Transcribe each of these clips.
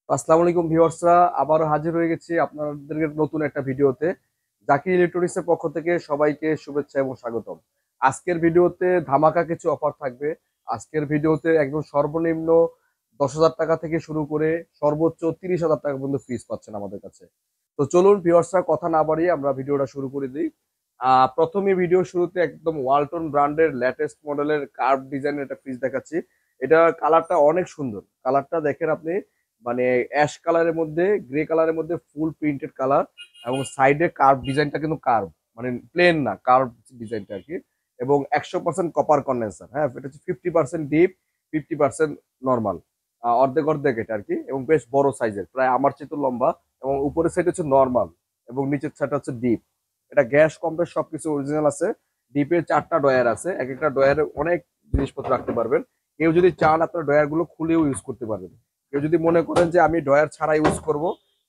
আসসালামু আলাইকুম ভিউয়ার্সরা, আবারও হাজির হয়ে গেছি আপনাদের নতুন একটা ভিডিওতে। জাকির ইলেকট্রনিক্সের পক্ষ থেকে সবাইকে শুভেচ্ছা এবং স্বাগতম। আজকের ভিডিওতে ধামাকা কিছু অফার থাকবে। আজকের ভিডিওতে একদম সর্বনিম্ন 10,000 টাকা থেকে শুরু করে সর্বোচ্চ 30,000 টাকা পর্যন্ত ফিস পাচ্ছেন আমাদের কাছে। তো চলুন ভিউয়ার্সরা, কথা না বাড়িয়ে আমরা ভিডিওটা শুরু করে দিই। প্রথমে ভিডিও শুরুতে একদম ওয়ালটন ব্র্যান্ডের লেটেস্ট মডেলের কার্ভ ডিজাইনের একটা ফ্রিজ দেখাচ্ছি। এটা কালারটা অনেক সুন্দর, কালারটা দেখেন আপনি, মানে অ্যাশ কালারের মধ্যে গ্রে কালারের মধ্যে ফুল প্রিন্টেড কালার, এবং সাইডে কার্ভ ডিজাইনটা কিন্তু কার্ভ, মানে প্লেন না, কার্ভ ডিজাইনটা আর কি। এবং 100% কপার কন্ডেন্সার। হ্যাঁ, এটা হচ্ছে 50% ডিপ, 50% নর্মাল, অর্ধেক অর্ধেক এটা আর কি। এবং বেশ বড় সাইজের, প্রায় আমার চেয়ে তো লম্বা। এবং উপরের সাইড হচ্ছে নর্মাল এবং নিচের সাইডটা হচ্ছে ডিপ। এটা গ্যাস কম্প্রেস সবকিছু অরিজিনাল আছে। ডিপের 4টা ডয়ার আছে, এক একটা ডয়ারে অনেক জিনিসপত্র রাখতে পারবেন। কেউ যদি চান আপনার ডয়ার গুলো খুলেও ইউজ করতে পারবেন। কেউ যদি মনে করেন যে আমি ডয়ার ছাড়া ইউজ করব,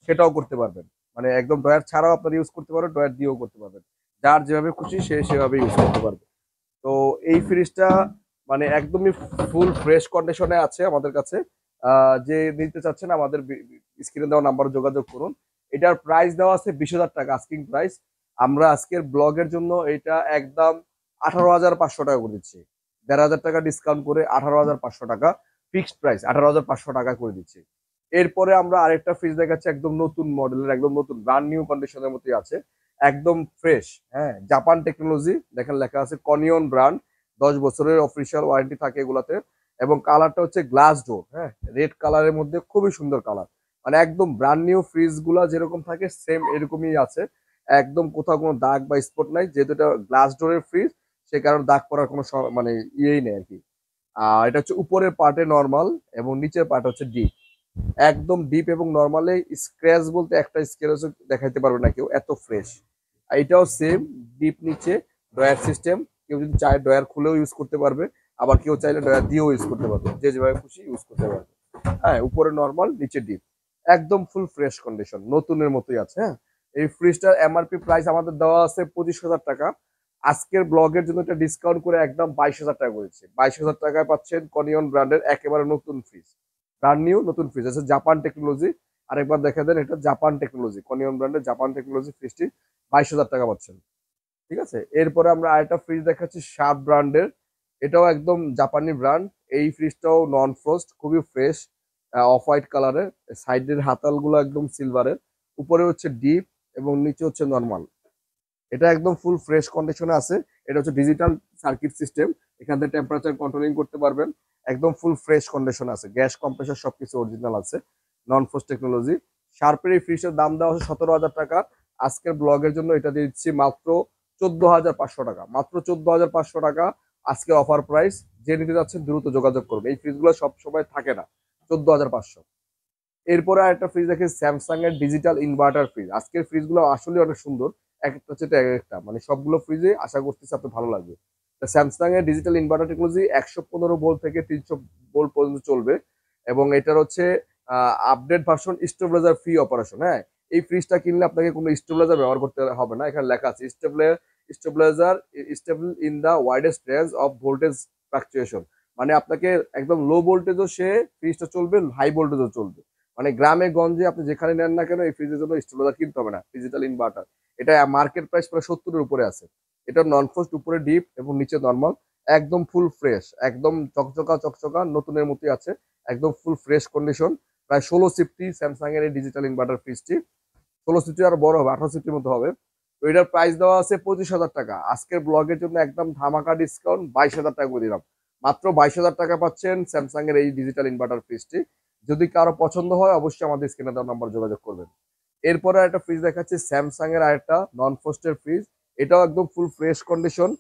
সেটাও করতে পারবেন। মানে একদম ডয়ার ছাড়াও আপনারা ইউজ করতে পারবেন, ডয়ার দিয়েও করতে পারবেন। যার যেভাবে খুশি সে সেভাবে ইউজ করতে পারবে। তো এই ফ্রিজটা মানে একদমই ফুল ফ্রেশ কন্ডিশনে আছে আমাদের কাছে। যে নিতে চাচ্ছেন আমাদের স্ক্রিনে দেওয়া নাম্বারে যোগাযোগ করুন। এটার প্রাইস দেওয়া আছে 20,000 টাকা, আস্কিং প্রাইস। আমরা আজকের ব্লগের জন্য এটা একদম 18,500 টাকা করে দিচ্ছি। 1,500 টাকা ডিসকাউন্ট করে 18,500 টাকা ফিক্সড প্রাইস, 18,500 টাকা করে দিচ্ছি। এরপরে আমরা আরেকটা ফ্রিজ দেখাচ্ছি, একদম নতুন মডেলের, একদম নতুন ব্র্যান্ড নিউ কন্ডিশনের মতোই আছে, একদম ফ্রেশ। হ্যাঁ, জাপান টেকনোলজি, দেখেন লেখা আছে কনিয়ন ব্র্যান্ড। 10 বছরের অফিসিয়াল ওয়ারেন্টি থাকে এগুলাতে। এবং কালারটা হচ্ছে গ্লাস ডোর, হ্যাঁ, রেড কালারের মধ্যে খুবই সুন্দর কালার। মানে একদম ব্র্যান্ড নিউ ফ্রিজ গুলা যেরকম থাকে সেম এরকমই আছে। একদম কোথাও কোনো দাগ বা স্পট নাই, যেহেতু এটা গ্লাস ডোরের ফ্রিজ, সে কারণে দাগ পড়ার কোনো মানে ইয়েই নেই আর কি। এটা হচ্ছে উপরের পার্টে নর্মাল এবং নিচের পার্ট হচ্ছে ডিপ। একদম ডিপ এবং নরমালে স্ক্র্যাচ বলতে একটা স্ক্র্যাচও দেখাইতে পারবে না কেউ, এত ফ্রেশ। এটাও সেম, ডিপ নিচে ড্রয়ার সিস্টেম। কেউ যদি চায় ড্রয়ার খুলেও ইউজ করতে পারবে, আবার কেউ চাইলে ড্রয়ার দিয়েও ইউজ করতে পারবে, যে যেভাবে খুশি ইউজ করতে পারবে। হ্যাঁ, উপরে নরমাল নিচে ডিপ, একদম ফুল ফ্রেশ কন্ডিশন, নতুনের মতোই আছে। হ্যাঁ, এই ফ্রিজটার এমআরপি প্রাইস আমাদের দেওয়া আছে 25,000 টাকা। আজকের ব্লগের জন্য এটা ডিসকাউন্ট করে একদম 22,000 টাকা করেছে। 22,000 টাকায় পাচ্ছেন কনিয়ন ব্র্যান্ডের একেবারে নতুন ফ্রিজ, ব্র্যান্ড নিউ নতুন ফ্রিজ আছে, জাপান টেকনোলজি। আরেকবার দেখা দেন, এটা জাপান টেকনোলজি, কনিয়ন ব্র্যান্ডের জাপান টেকনোলজি ফ্রিজটি 22,000 টাকা পাচ্ছেন। ঠিক আছে, এরপরে আমরা আরেকটা ফ্রিজ দেখাচ্ছি সাত ব্র্যান্ডের। এটাও একদম জাপানি ব্র্যান্ড। এই ফ্রিজটাও নন ফ্রস্ট, খুবই ফ্রেশ, অফ হোয়াইট কালারের, সাইডের হাতালগুলো একদম সিলভারের, উপরে হচ্ছে ডিপ এবং নিচে হচ্ছে নর্মাল। এটা একদম ফুল ফ্রেশ কন্ডিশনে আছে। এটা হচ্ছে ডিজিটাল সার্কিট সিস্টেম, এখান থেকে টেম্পারেচার কন্ট্রোলিং করতে পারবেন। একদম ফুল ফ্রেশ কন্ডিশন আছে, গ্যাস কম্প্রেসার সবকিছু অরিজিনাল আছে, নন ফ্রস্ট টেকনোলজি। শার্পের এই ফ্রিজের দাম দেওয়া হচ্ছে 17,000 টাকা। আজকের ব্লগের জন্য এটা দিচ্ছি মাত্র 14,500 টাকা, মাত্র 14,500 টাকা আজকে অফার প্রাইস। যে নিতে যাচ্ছেন দ্রুত যোগাযোগ করবেন, এই ফ্রিজগুলো সব সময় থাকে না। 14,500। এরপরে আরেকটা ফ্রিজ দেখে, স্যামসাং এর ডিজিটাল ইনভার্টার ফ্রিজ। আজকের ফ্রিজগুলো আসলে অনেক সুন্দর, এক একটা হচ্ছে এক একটা, মানে সবগুলো ফ্রিজে আশা করতেছি আপনার ভালো লাগবে। স্যামসাং এর ডিজিটাল ইনভার্টার টেকনোলজি 115 ভোল্ট থেকে 300 ভোল্ট পর্যন্ত চলবে। এবং এটার হচ্ছে update version stabiliser free operation. হ্যাঁ, এই ফ্রিজটা কিনলে আপনাকে কোনো স্টেবিলাইজার ব্যবহার করতে হবে না। এখানে লেখা আছে stabiliser stable in the widest range of voltage fluctuation. মানে আপনাকে একদম লো ভোল্টেজও সে ফ্রিজটা চলবে, হাই ভোল্টেজও চলবে। মানে গ্রামে গঞ্জে আপনি যেখানে নেন না কেন, এই ফ্রিজের জন্য স্টেবিলাইজার কিনতে হবে না, ডিজিটাল ইনভার্টার। এটা মার্কেট প্রাইস প্রায় 70-এর উপরে আছে। এটা নন ফ্রস্ট, উপরে ডিপ এবং নিচে নর্মাল, একদম ফুল ফ্রেশ, একদম চকচকা চকচকা নতুনের মতোই আছে, একদম ফুল ফ্রেশ কন্ডিশন। প্রায় 16 সিফটি স্যামসাং এর এই ডিজিটাল ইনভার্টার ফ্রিজটি। 16 সিফটি আরো বড় হবে, 18 সিফটির মতো হবে। তো এটার প্রাইস দেওয়া আছে 25,000 টাকা। আজকের ব্লগের জন্য একদম ধামাকা ডিসকাউন্ট 22,000 টাকা করে দিলাম। মাত্র 22,000 টাকা পাচ্ছেন স্যামসাং এর এই ডিজিটাল ইনভার্টার ফ্রিজটি। যদি কারো পছন্দ হয় অবশ্যই আমাদের স্ক্রিনে দেওয়া নাম্বার যোগাযোগ করবেন। এরপরে একটা ফ্রিজ দেখাচ্ছি, স্যামসাং এর আরেকটা নন ফ্রস্টের ফ্রিজ। এটাও একদম ফুল ফ্রেশ কন্ডিশন,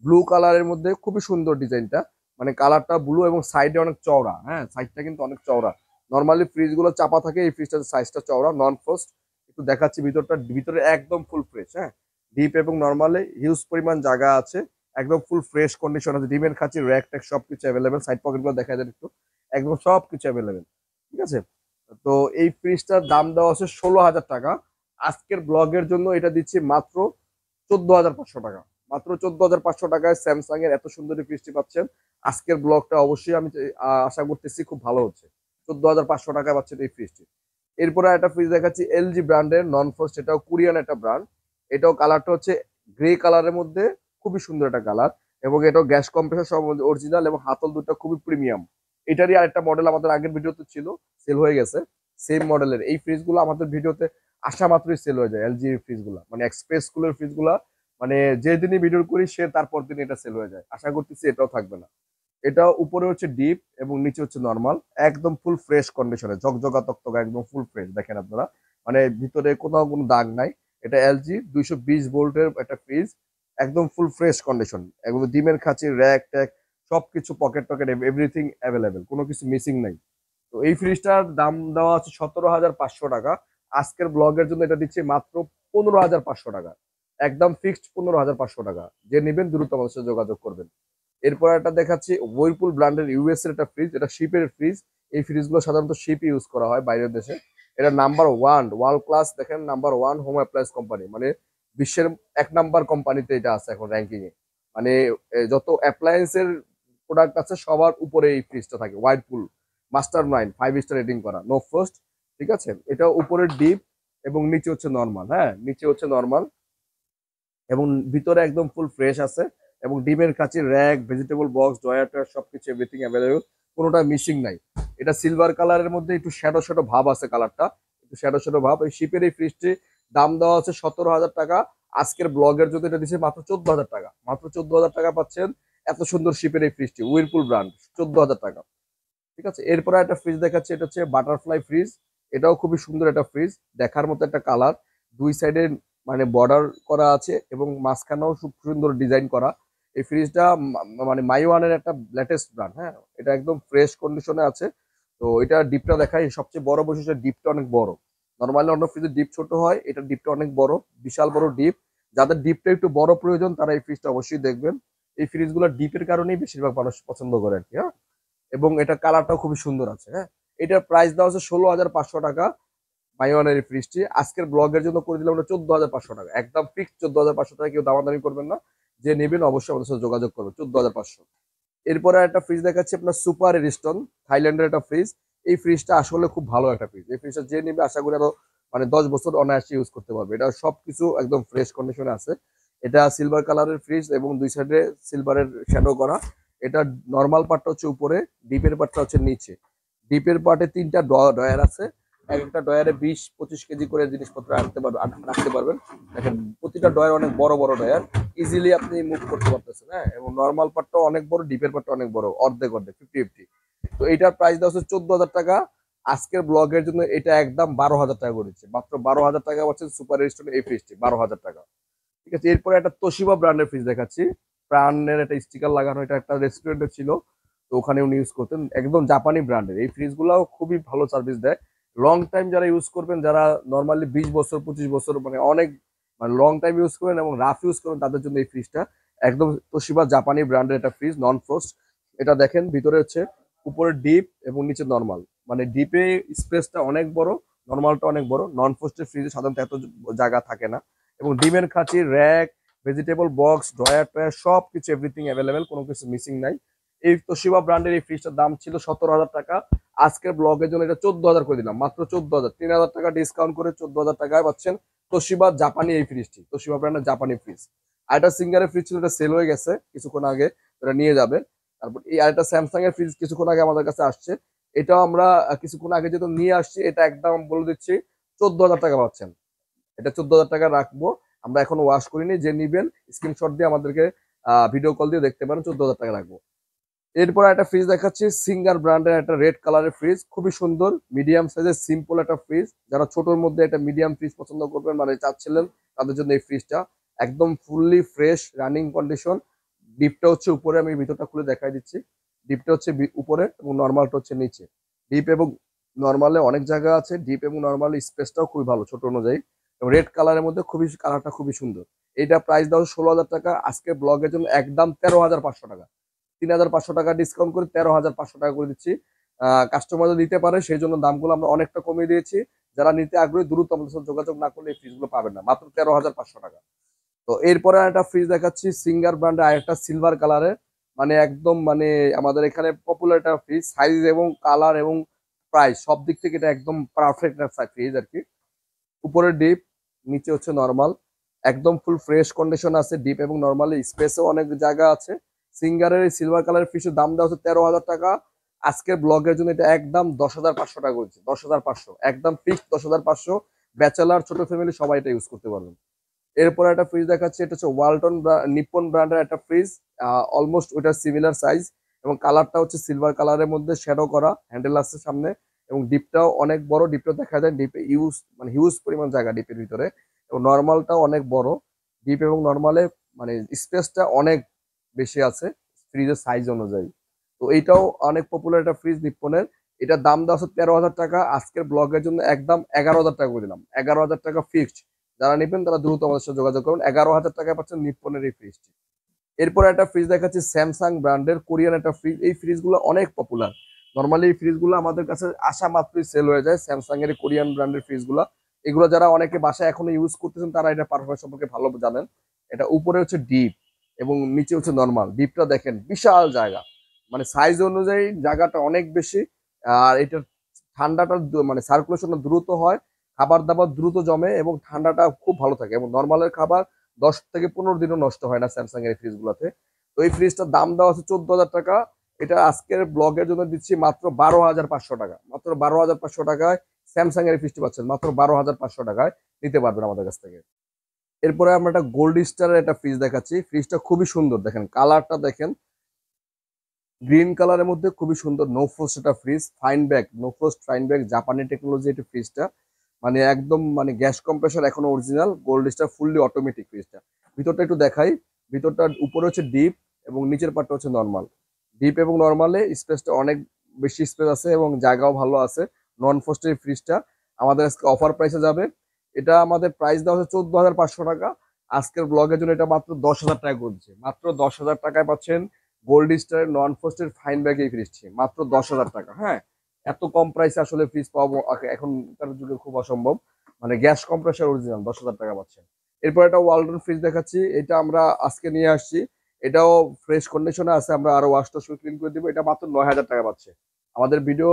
ব্লু কালারের মধ্যে, খুবই সুন্দর ডিজাইনটা। মানে কালারটা ব্লু এবং সাইডে অনেক চওড়া। হ্যাঁ, সাইডটা কিন্তু অনেক চওড়া। নর্মালি ফ্রিজ গুলো চাপা থাকে, এই ফ্রিজটার সাইজটা চওড়া, নন ফ্রস্ট। একটু দেখাচ্ছি ভিতরটা, ভিতরে একদম ফুল ফ্রেশ। হ্যাঁ, ডিপ এবং নর্মালে হিউজ পরিমাণ জায়গা আছে, একদম ফুল ফ্রেশ কন্ডিশন আছে। ডিমের খাঁচি, র্যাক ট্যাক সবকিছু অ্যাভেলেবেল। সাইড পকেট গুলো দেখা যায় একটু, একদম সবকিছু অ্যাভেলেবেল। ঠিক আছে, তো এই ফ্রিজটার দাম দেওয়া হচ্ছে 16,000 টাকা। আজকের ব্লগের জন্য এটা দিচ্ছি মাত্র 14,500 টাকা। মাত্র 14,500 টাকায় স্যামসাং এর এত সুন্দর এই ফ্রিজটি পাচ্ছেন। আজকের ব্লগটা অবশ্যই আমি আশা করতেছি খুব ভালো হচ্ছে। 14,500 টাকায় পাচ্ছেন এই ফ্রিজটি। এরপরে একটা ফ্রিজ দেখাচ্ছি এলজি ব্র্যান্ডের নন ফ্রস্ট, এটাও কোরিয়ান একটা ব্র্যান্ড। এটাও কালারটা হচ্ছে গ্রে কালারের মধ্যে, খুবই সুন্দর একটা কালার। এবং এটাও গ্যাস কম্প্রেসার সব অরিজিনাল এবং হাতল দুটো খুবই প্রিমিয়াম। এটারই আরেকটা মডেল আমাদের আগের ভিডিওতে ছিল, সেল হয়ে গেছে। সেম মডেলের এই ফ্রিজগুলো আমাদের ভিডিওতে আসা মাত্রই সেল হয়ে যায়। এলজি ফ্রিজগুলো মানে এক্সপ্রেস কুলার ফ্রিজগুলো, মানে যেদিনই ভিডিও করি সে তারপর দিন এটা সেল হয়ে যায়। আশা করতেছি এটাও থাকবে না। এটা উপরে হচ্ছে ডিপ এবং নিচে হচ্ছে নর্মাল, একদম ফুল ফ্রেশ কন্ডিশনে, ঝকঝকা তকতকা, একদম ফুল ফ্রেশ। দেখেন আপনারা, মানে ভিতরে কোথাও কোনো দাগ নাই। এটা এলজি 220 ভোল্টের একটা ফ্রিজ, একদম ফুল ফ্রেশ কন্ডিশন। একদম ডিমের খাঁচি, র্যাক ট্যাক সবকিছু, পকেট টকেট এভরিথিং অ্যাভেলেবেল, কোনো কিছু মিসিং নাই। তো এই ফ্রিজটার দাম দেওয়া আছে 17,500 টাকা। আজকের ব্লগের জন্য এটা দিচ্ছি মাত্র 15,500 টাকা। একদম ফিক্সড 15,500 টাকা। যে নেবেন দ্রুত আমাদের সাথে যোগাযোগ করবেন। এরপর একটা দেখাচ্ছি ওয়ার্লপুল ব্র্যান্ডের ইউএস এর একটা ফ্রিজ, এটা শিপের ফ্রিজ। এই ফ্রিজগুলো সাধারণত শিপ ইউজ করা হয় বাইরের দেশে। এটা নাম্বার ওয়ান ওয়ার্ল্ড ক্লাস, দেখেন number one home appliance company, মানে বিশ্বের 1 নাম্বার কোম্পানিতে এটা আছে এখন র্যাঙ্কিং এ। মানে যত অ্যাপ্লায়েন্সের প্রোডাক্ট আছে সবার উপরে এই ফ্রিজটা থাকে। ওয়ার্লপুল মাস্টার 5 স্টার রেটিং করা, নো ফ্রস্ট। ঠিক আছে, এটা উপরে ডিপ এবং নিচে হচ্ছে নর্মাল। হ্যাঁ, নিচে হচ্ছে নর্মাল এবং ভিতরে একদম ফুল ফ্রেশ আছে। এবং ডিমের কাছে র্যাক, ভেজিটেবল বক্স, ড্রয়ার সবকিছু এভরিথিং অ্যাভেলেবল, কোনোটা মিসিং নাই। এটা সিলভার কালারের মধ্যে একটু শ্যাডো শ্যাডো ভাব আছে, কালারটা একটু শ্যাডো শ্যাডো ভাব। এই শিপের এই ফ্রিজটি দাম দেওয়া আছে 17,000 টাকা। আজকের ব্লগের জন্য এটা দিচ্ছে মাত্র 14,000 টাকা। মাত্র 14,000 টাকা পাচ্ছেন এত সুন্দর শিপের এই ফ্রিজটি, উইরপুল ব্র্যান্ড, 14,000 টাকা। ঠিক আছে, এরপরে একটা ফ্রিজ দেখাচ্ছে, এটা হচ্ছে বাটারফ্লাই ফ্রিজ। এটাও খুবই সুন্দর একটা ফ্রিজ, দেখার মতো একটা কালার। দুই সাইডে মানে বর্ডার করা আছে এবং মাঝখানেও খুব সুন্দর ডিজাইন করা। এই ফ্রিজটা মানে মাইওয়ানের একটা লেটেস্ট ব্র্যান্ড। হ্যাঁ, এটা একদম ফ্রেশ কন্ডিশনে আছে। তো এটা ডিপটা দেখাই, সবচেয়ে বড় বৈশিষ্ট্য ডিপটা অনেক বড়। নর্মালি অন্য ফ্রিজের ডিপ ছোট হয়, এটা ডিপটা অনেক বড়, বিশাল বড় ডিপ। যাদের ডিপটা একটু বড় প্রয়োজন তারা এই ফ্রিজটা অবশ্যই দেখবেন। এই ফ্রিজগুলো ডিপের কারণেই বেশিরভাগ মানুষ পছন্দ করে আর কি। হ্যাঁ, এবং এটা কালারটাও খুবই সুন্দর আছে। হ্যাঁ, এটার প্রাইস দেওয়া হচ্ছে 16,500 টাকা। মাইওয়ানের এই ফ্রিজটি আজকের ব্লগের জন্য করে দিলাম 14,500 টাকা। একদম ফিক্স 14,500 টাকা, কেউ দামাদামি করবেন না। যে নেবেন অবশ্যই আমাদের সাথে যোগাযোগ করবেন, 14,500। এরপরে একটা ফ্রিজ দেখাচ্ছি আপনার সুপার রিস্টন, থাইল্যান্ডের একটা ফ্রিজ। এই ফ্রিজটা আসলে খুব ভালো একটা ফ্রিজ। এই ফ্রিজটা যে নেবে আশা করি আরো মানে 10 বছর অনায়াসে ইউজ করতে পারবে। এটা সবকিছু একদম ফ্রেশ কন্ডিশনে আছে। এটা সিলভার কালারের ফ্রিজ এবং দুই সাইডে সিলভারের শ্যাডো করা। এটা নর্মাল পার্টটা হচ্ছে উপরে, ডিপের পার্টটা হচ্ছে নিচে। ডিপের পার্টে 3টা ডয়ার আছে। এক একটা ডয়ারে 20-25 কেজি করে জিনিসপত্র আনতে পারবেন, রাখতে পারবেন। দেখেন প্রতিটা ডয়ার অনেক বড় বড় ডয়ার, ইজিলি আপনি মুভ করতে পারতেছেন। হ্যাঁ, এবং নর্মাল পার্টটাও অনেক বড়, ডিপের পার্টটা অনেক বড়, অর্ধেক অর্ধেক 50-50। তো এইটার প্রাইস দেওয়া হচ্ছে 14,000 টাকা। আজকের ব্লগের জন্য এটা একদম 12,000 টাকা করেছে। মাত্র 12,000 টাকা পাচ্ছেন সুপার রেস্টুরেন্ট এই ফ্রিজটি, 12,000 টাকা। ঠিক আছে, এরপরে একটা তোশিবা ব্র্যান্ডের ফ্রিজ দেখাচ্ছি। প্রাণের একটা স্টিকার লাগানো, এটা একটা রেস্টুরেন্টে ছিল, তো ওখানে উনি ইউজ করতেন। একদম জাপানি ব্র্যান্ডের এই ফ্রিজগুলাও খুবই ভালো সার্ভিস দেয়। লং টাইম যারা ইউজ করবেন, যারা নর্মালি 20 বছর 25 বছর মানে অনেক মানে লং টাইম ইউজ করেন এবং রাফ ইউজ করেন, তাদের জন্য এই ফ্রিজটা একদম তোশিবা জাপানি ব্র্যান্ডের একটা ফ্রিজ, নন ফ্রস্ট। এটা দেখেন ভিতরে হচ্ছে উপরে ডিপ এবং নিচে নর্মাল, মানে ডিপে স্পেসটা অনেক বড়, নর্মালটা অনেক বড়। নন ফ্রস্টের ফ্রিজে সাধারণত এত জায়গা থাকে না। এবং ডিমের খাঁচি, র্যাক, ভেজিটেবল বক্স, ড্রয়ার টয়ার সব কিছু এভরিথিং অ্যাভেলেবেল, কোনো কিছু মিসিং নাই। এই তোশিবা ব্র্যান্ডের এই ফ্রিজটার দাম ছিল 17,000 টাকা। আজকের ব্লগের জন্য এটা 14,000 করে দিলাম, মাত্র 14,000, 3,000 টাকা ডিসকাউন্ট করে 14,000 টাকায় পাচ্ছেন তোশিবা জাপানি এই ফ্রিজটি, তোশিবা ব্র্যান্ডের জাপানি ফ্রিজ। আরেকটা সিঙ্গারের ফ্রিজ ছিল, এটা সেল হয়ে গেছে কিছুক্ষণ আগে, এটা নিয়ে যাবে। তারপর এই আরেকটা স্যামসাং এর ফ্রিজ কিছুক্ষণ আগে আমাদের কাছে আসছে, এটাও আমরা কিছুক্ষণ আগে যেহেতু নিয়ে আসছি, এটা একদম বলে দিচ্ছি 14,000 টাকা পাচ্ছেন। এটা 14,000 টাকা রাখবো। আমরা এখন ওয়াশ করিনি, যে নিবেন স্ক্রিনশট দিয়ে আমাদেরকে ভিডিও কল দিয়ে দেখতে পারেন, 14,000 টাকা রাখবো। এরপর একটা ফ্রিজ দেখাচ্ছি, সিঙ্গার ব্র্যান্ডের একটা রেড কালারের ফ্রিজ, খুবই সুন্দর মিডিয়াম সাইজের সিম্পল একটা ফ্রিজ। যারা ছোটোর মধ্যে একটা মিডিয়াম ফ্রিজ পছন্দ করবেন মানে চাচ্ছিলেন, তাদের জন্য এই ফ্রিজটা একদম ফুললি ফ্রেশ রানিং কন্ডিশন। ডিপটা হচ্ছে উপরে, আমি ভিতরটা খুলে দেখাই দিচ্ছি। ডিপটা হচ্ছে উপরে এবং নর্মালটা হচ্ছে নিচে। ডিপ এবং নর্মালে অনেক জায়গা আছে, ডিপ এবং নর্মাল স্পেসটাও খুবই ভালো ছোট অনুযায়ী। এবং রেড কালারের মধ্যে খুবই কালারটা খুবই সুন্দর। এটা প্রাইস দাও 16,000 টাকা। আজকে ব্লগের জন্য একদম 13,500 টাকা। 3,500 টাকা ডিসকাউন্ট করে 13,500 টাকা করে দিচ্ছি। কাস্টমাররা দিতে পারে, সেই জন্য দামগুলো আমরা অনেকটা কমিয়ে দিয়েছি। যারা নিতে আগ্রহী দ্রুত আমাদের সাথে যোগাযোগ না করলে এই ফ্রিজগুলো পাবেন না, মাত্র 13,500 টাকা। তো এরপরে একটা ফ্রিজ দেখাচ্ছি, সিঙ্গার ব্র্যান্ডের আরেকটা সিলভার কালারের, মানে একদম মানে আমাদের এখানে পপুলার একটা ফ্রিজ, সাইজ এবং কালার এবং প্রাইস সব দিক থেকে এটা একদম পারফেক্ট একটা ফ্রিজ আর কি। উপরে ডিপ, নিচে হচ্ছে নর্মাল, একদম ফুল ফ্রেশ কন্ডিশন আছে। ডিপ এবং নর্মালি স্পেসও অনেক জায়গা আছে। সিঙ্গারের সিলভার কালারের ফ্রিজের দাম দেওয়া হচ্ছে 13,000 টাকা। আজকের ব্লগের জন্য এটা একদম 10,500 টাকা করেছে, 10,500 একদম ফিক্সড, 10,500। ব্যাচেলার, ছোট ফ্যামিলি সবাই এটা ইউজ করতে পারবেন। এরপরে একটা ফ্রিজ দেখাচ্ছে, এটা হচ্ছে ওয়ালটন নিপ্পন ব্র্যান্ডের একটা ফ্রিজ। অলমোস্ট ওইটার সিমিলার সাইজ এবং কালারটা হচ্ছে সিলভার কালারের মধ্যে শ্যাডো করা, হ্যান্ডেল আছে সামনে এবং ডিপটাও অনেক বড়। ডিপটা দেখা যায় ডিপে ইউজ মানে হিউজ পরিমাণ জায়গা ডিপের ভিতরে, এবং নর্মালটাও অনেক বড়। ডিপ এবং নর্মালে মানে স্পেসটা অনেক বেশি আছে ফ্রিজের সাইজ অনুযায়ী। তো এইটাও অনেক পপুলার একটা ফ্রিজ নিপ্পনের। এটার দাম দেওয়া হচ্ছে 13,000 টাকা। আজকের ব্লগের জন্য একদম 11,000 টাকা করে দিলাম, 11,000 টাকা ফিক্সড। যারা নেবেন তারা দ্রুত আমাদের সাথে যোগাযোগ করুন। 11,000 টাকায় পাচ্ছেন নিপ্পনের এই ফ্রিজটি। এরপরে একটা ফ্রিজ দেখাচ্ছি, স্যামসাং ব্র্যান্ডের কোরিয়ান একটা ফ্রিজ। এই ফ্রিজগুলো অনেক পপুলার। নর্মালি এই ফ্রিজগুলো আমাদের কাছে আসা মাত্রই সেল হয়ে যায়, স্যামসাং এর কোরিয়ান ব্র্যান্ডের ফ্রিজগুলো। এগুলো যারা অনেকে বাসায় এখনো ইউজ করতেছেন তারা এটা পারফরমেন্স সম্পর্কে ভালো জানেন। এটা উপরে হচ্ছে ডিপ এবং নিচে হচ্ছে নর্মাল। ডিপটা দেখেন বিশাল জায়গা, মানে সাইজ অনুযায়ী জায়গাটা অনেক বেশি। আর এটার ঠান্ডাটা মানে সার্কুলেশনটা দ্রুত হয়, খাবার দাবার দ্রুত জমে এবং ঠান্ডাটা খুব ভালো থাকে। এবং নর্মালের খাবার 10 থেকে 15 দিনও নষ্ট হয় না স্যামসাং এর ফ্রিজ গুলাতে। তো এই ফ্রিজটার দাম দেওয়া আছে 14,000 টাকা। এটা আজকের ব্লগের জন্য দিচ্ছি মাত্র 12,500 টাকা। মাত্র 12,500 টাকায় স্যামসাং এর ফ্রিজটি পাচ্ছেন, মাত্র 12,500 টাকায় নিতে পারবেন আমাদের কাছ থেকে। এরপরে আমরা একটা গোল্ড স্টারের একটা ফ্রিজ দেখাচ্ছি। ফ্রিজটা খুবই সুন্দর, দেখেন কালারটা দেখেন, গ্রিন কালারের মধ্যে খুবই সুন্দর। নো ফ্রোস্ট একটা fridge, fine bag, no frost fine bag, জাপানি টেকনোলজি এটা ফ্রিজটা। মানে একদম মানে গ্যাস কম্প্রেসর এখনো original, gold star fully automatic ফ্রিজটা। ভিতরটা একটু দেখাই। ভিতরটা উপরে হচ্ছে ডিপ এবং নিচের পার্টটা হচ্ছে নর্মাল। ডিপ এবং নর্মালে স্পেসটা অনেক বেশি স্পেস আছে এবং জায়গাও ভালো আছে। নন ফ্রস্টের ফ্রিজটা আমাদের আজকে অফার প্রাইসে যাবে। এটা আমাদের প্রাইস দেওয়া হচ্ছে 14,500 টাকা। আজকের ব্লগের জন্য এটা মাত্র 10,000 টাকা করছে। মাত্র 10,000 টাকায় পাচ্ছেন গোল্ড স্টারের নন ফ্রস্টের ফাইন ব্যাগ এই ফ্রিজটি, মাত্র 10,000 টাকা। হ্যাঁ, এত কম প্রাইসে আসলে ফ্রিজ পাবো এখনকার যুগে খুব অসম্ভব। মানে গ্যাস কম্প্রেসর অরিজিনাল 10,000 টাকা পাচ্ছেন। এরপর একটা ওয়ালটন ফ্রিজ দেখাচ্ছি, এটা আমরা আজকে নিয়ে আসছি। এটাও ফ্রেশ কন্ডিশনে আছে, আমরা আরো ওয়াশ টাশ ক্লিন করে দিব। এটা মাত্র 9,000 টাকা পাচ্ছে। আমাদের ভিডিও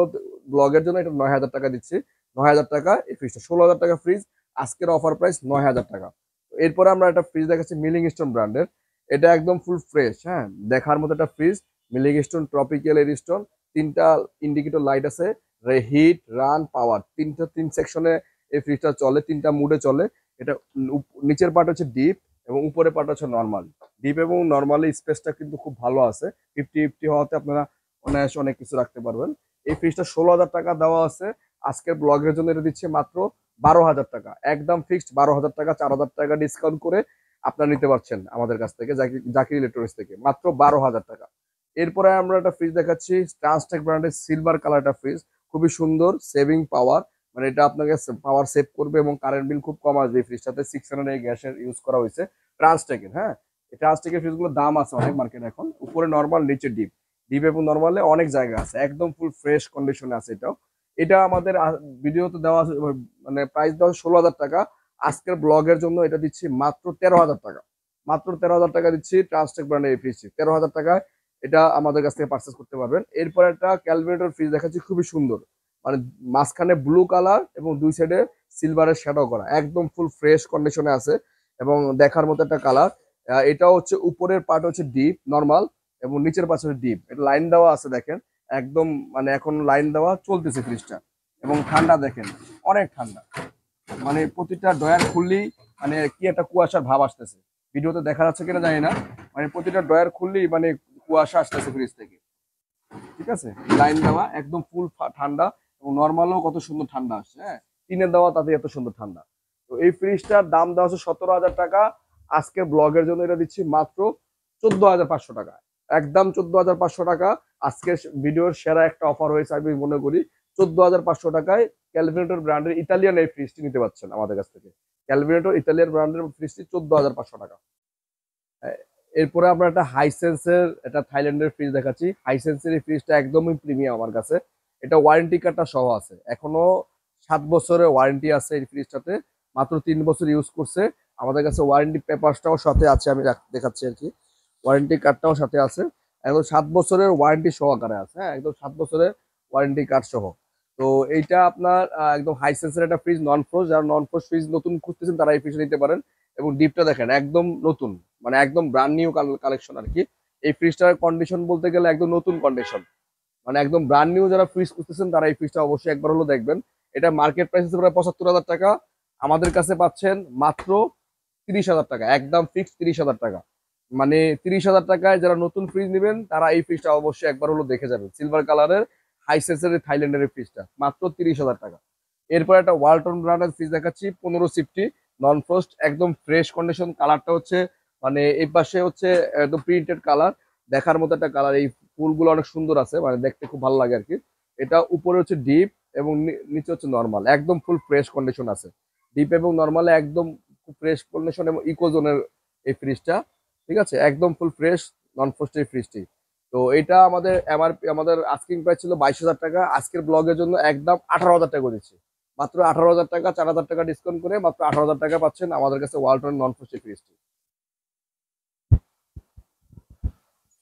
ব্লগের জন্য এটা 9,000 টাকা দিচ্ছি। 9,000 টাকা এই ফ্রিজটা, 16,000 টাকা ফ্রিজ। আজকের অফার প্রাইস 9,000 টাকা। এরপরে আমরা একটা ফ্রিজ দেখাচ্ছি মিলিং স্টোন ব্র্যান্ডের। এটা একদম ফুল ফ্রেশ, হ্যাঁ, দেখার মতো একটা fridge. Milling stone tropical Eddystone, তিনটা ইন্ডিকেটর লাইট আছে, হিট রান পাওয়ার, তিন সেকশনে এই ফ্রিজটা চলে, তিনটা মুডে চলে। এটা নিচের পার্ট হচ্ছে ডিপ এবং উপরের পার্ট হচ্ছে নর্মাল। ডিপ এবং নর্মালি স্পেসটা কিন্তু খুব ভালো আছে, 50-50 হওয়াতে আপনারা অনায়াসে অনেক কিছু রাখতে পারবেন। এই ফ্রিজটা 16,000 টাকা দেওয়া আছে। আজকের ব্লগের জন্য এটা দিচ্ছে মাত্র 12,000 টাকা, একদম ফিক্সড 12,000 টাকা। 4,000 টাকা ডিসকাউন্ট করে আপনারা নিতে পারছেন আমাদের কাছ থেকে, জাকির ইলেকট্রনিক্স থেকে, মাত্র 12,000 টাকা। এরপরে আমরা একটা ফ্রিজ দেখাচ্ছি, ট্রান্সটেক ব্র্যান্ডের সিলভার কালার একটা ফ্রিজ। খুবই সুন্দর, সেভিং পাওয়ার, মানে এটা আপনাকে পাওয়ার সেভ করবে এবং কারেন্ট বিল খুব কম আসবে। এই ফ্রিজটাতে 600 গ্যাসের ইউজ করা হয়েছে ট্রান্সটেকের। হ্যাঁ, এই ট্রান্সটেকের ফ্রিজগুলোর দাম আছে অনেক মার্কেটে এখন। উপরে নর্মাল, নিচে ডিপ। ডিপ এবং নর্মালে অনেক জায়গা আছে, একদম ফুল ফ্রেশ কন্ডিশনে আছে এটাও। এটা আমাদের ভিডিওতে দেওয়া আছে, মানে প্রাইস দেওয়া 16,000 টাকা। আজকের ব্লগের জন্য এটা দিচ্ছি মাত্র 13,000 টাকা। মাত্র 13,000 টাকা দিচ্ছি ট্রান্সটেক ব্র্যান্ডের এই ফ্রিজটি, 13,000 টাকায় এটা আমাদের কাছ থেকে পারচেস করতে পারবেন। এরপর একটা ক্যালকুলেটর ফ্রিজ দেখাচ্ছি, খুবই সুন্দর, মানে মাঝখানে ব্লু কালার এবং দুই সাইডে সিলভারের শ্যাডো করা, একদম ফুল ফ্রেশ কন্ডিশনে আছে এবং দেখার মতো একটা কালার। এটা হচ্ছে উপরের পার্ট হচ্ছে ডিপ নর্মাল এবং নিচের পাশে ডিপ। এটা লাইন দেওয়া আছে দেখেন, একদম মানে এখন লাইন দেওয়া চলতেছে ফ্রিজটা। এবং ঠান্ডা দেখেন, অনেক ঠান্ডা, মানে প্রতিটা ডয়ার খুললেই মানে কি একটা কুয়াশার ভাব আসতেছে। ভিডিওতে দেখা যাচ্ছে কিনা জানি না, মানে প্রতিটা ডয়ার খুললেই মানে কুয়াশা আসতেছে ফ্রিজ থেকে। ঠিক আছে, লাইন দেওয়া একদম ফুল ঠান্ডা এবং নর্মালও কত সুন্দর ঠান্ডা আসছে। হ্যাঁ, টিনের দেওয়া, তাতে এত সুন্দর ঠান্ডা। তো এই ফ্রিজটার দাম দেওয়া হচ্ছে 17,000 টাকা। আজকে ব্লগের জন্য এটা দিচ্ছি মাত্র 14,500 টাকা, একদম 14,500 টাকা। আজকে ভিডিওর সেরা একটা অফার হয়েছে আমি মনে করি। 14,500 টাকায় ক্যালভিনেটর ব্র্যান্ডের ইতালিয়ান এই ফ্রিজটি নিতে পারছেন আমাদের কাছ থেকে। ক্যালভিনেটর ইতালিয়ান ব্র্যান্ডের ফ্রিজটি 14,500 টাকা। এরপরে আমরা একটা হাইসেন্সের একটা থাইল্যান্ডের ফ্রিজ দেখাচ্ছি। হাইসেন্সের এই ফ্রিজটা একদমই প্রিমিয়াম আমার কাছে। এটা ওয়ারেন্টি কার্ডটা সহ আছে, এখনো 7 বছরের ওয়ারেন্টি আছে এই ফ্রিজটাতে। মাত্র 3 বছর ইউজ করছে। আমাদের কাছে ওয়ারেন্টি পেপারসটাও সাথে আছে, আমি দেখাচ্ছি আর কি। ওয়ারেন্টি কার্ডটাও সাথে আছে, একদম 7 বছরের ওয়ারেন্টি সহকারে আছে। হ্যাঁ, একদম 7 বছরের ওয়ারেন্টি কার্ড সহ। তো এইটা আপনার একদম হাই সেন্সের একটা ফ্রিজ, নন ফ্রোজ। যারা নন ফ্রোজ ফ্রিজ নতুন খুঁজতেছেন তারা এই ফ্রিজটা নিতে পারেন। এবং ডিপটা দেখেন একদম নতুন, মানে একদম ব্র্যান্ড নিউ কালেকশন আর কি। এই ফ্রিজটার কন্ডিশন বলতে গেলে একদম নতুন কন্ডিশন, মানে একদম ব্র্যান্ড নিউ। যারা ফ্রিজ খুঁজতেছেন তারা এই ফ্রিজটা অবশ্যই একবার হলো দেখবেন। এটা মার্কেট প্রাইস প্রায় 75,000 টাকা, আমাদের কাছে পাচ্ছেন মাত্র 30,000 টাকা, একদম ফিক্স 30,000 টাকা। মানে 30,000 টাকায় যারা নতুন ফ্রিজ নেবেন তারা এই ফ্রিজটা অবশ্যই একবার হলো দেখে যাবেন। সিলভার কালারের হাইসেন্সের থাইল্যান্ডের এই ফ্রিজটা মাত্র 30,000 টাকা। এরপর একটা ওয়ালটন ব্র্যান্ডের ফ্রিজ দেখাচ্ছি, 1550, নন ফ্রস্ট, একদম ফ্রেশ কন্ডিশন। কালারটা হচ্ছে মানে এই পাশে হচ্ছে একদম প্রিন্টেড কালার, দেখার মতো একটা কালার। এই ফুলগুলো অনেক সুন্দর আছে, মানে দেখতে খুব ভালো লাগে আর কি। এটা উপরে হচ্ছে ডিপ এবং নিচে হচ্ছে নর্মাল, একদম ফুল ফ্রেশ কন্ডিশন আছে। ডিপ এবং নর্মালে একদম ফ্রেশ কন্ডিশন এবং ইকোজোনের এই ফ্রিজটা, ঠিক আছে, একদম ফুল ফ্রেশ নন ফ্রস্ট এই ফ্রিজটি। তো এটা আমাদের এমআরপি, আমাদের আস্কিং প্রাইস ছিল 22,000 টাকা, আজকের ব্লগের জন্য একদম 18,000 টাকা দিচ্ছি। মাত্র 18,000 টাকা, 4,000 টাকা ডিসকাউন্ট করে মাত্র 18,000 টাকা পাচ্ছেন আমাদের কাছে ওয়ালটন নন ফ্রস্ট এই ফ্রিজটি।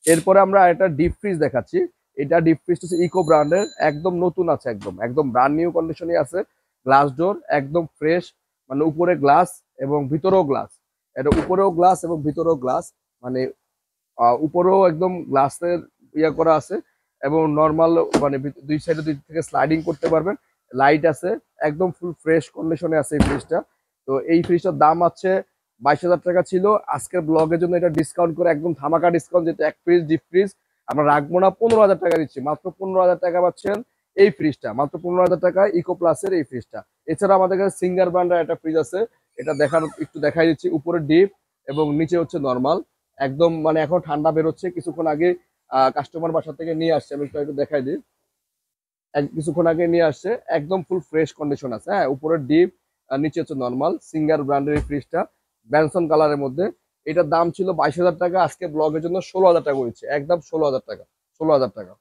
এরপরে আমরা একটা ডিপ ফ্রিজ দেখাচ্ছি। এটা ডিপ ফ্রিজ হচ্ছে ইকো ব্র্যান্ডের, একদম নতুন আছে, একদম একদম ব্র্যান্ড নিউ কন্ডিশনে আছে। গ্লাস ডোর, একদম ফ্রেশ, মানে উপরে গ্লাস এবং ভিতরেও গ্লাস। এটা উপরেও গ্লাস এবং ভিতরেও গ্লাস, মানে উপরেও একদম গ্লাসের ইয়া করা আছে এবং নর্মাল, মানে দুই সাইডে দুই থেকে স্লাইডিং করতে পারবেন। লাইট আছে, একদম ফুল ফ্রেশ কন্ডিশনে আছে এই ফ্রিজটা। তো এই ফ্রিজটার দাম আছে 22,000 টাকা ছিল, আজকের ব্লগের জন্য এটা ডিসকাউন্ট করে একদম ধামাকা ডিসকাউন্ট, যেটা এক ফ্রিজ ডিপ ফ্রিজ আমরা রাখবো না, 15,000 টাকা দিচ্ছি। মাত্র 15,000 টাকা পাচ্ছেন এই ফ্রিজটা, মাত্র 15,000 টাকা ইকো প্লাসের এই ফ্রিজটা। এছাড়া আমাদের কাছে সিঙ্গার ব্র্যান্ডের একটা ফ্রিজ আছে, এটা একটু দেখাই দিচ্ছি। উপরে ডিপ এবং নিচে হচ্ছে নর্মাল, একদম মানে এখন ঠান্ডা বেরোচ্ছে, কিছুক্ষণ আগে কাস্টমার বাসা থেকে নিয়ে আসছে, আমি একটু দেখাই দিই। কিছুক্ষণ আগে নিয়ে আসছে, একদম ফুল ফ্রেশ কন্ডিশন আছে। হ্যাঁ, উপরে ডিপ আর নিচে হচ্ছে নর্মাল, সিঙ্গার ব্র্যান্ডের এই ফ্রিজটা, ব্যানসন কালারের মধ্যে। এটার দাম ছিল 22,000 টাকা, আজকে ব্লগের জন্য 16,000 টাকা করেছে, একদম 16,000 টাকা, 16,000 টাকা।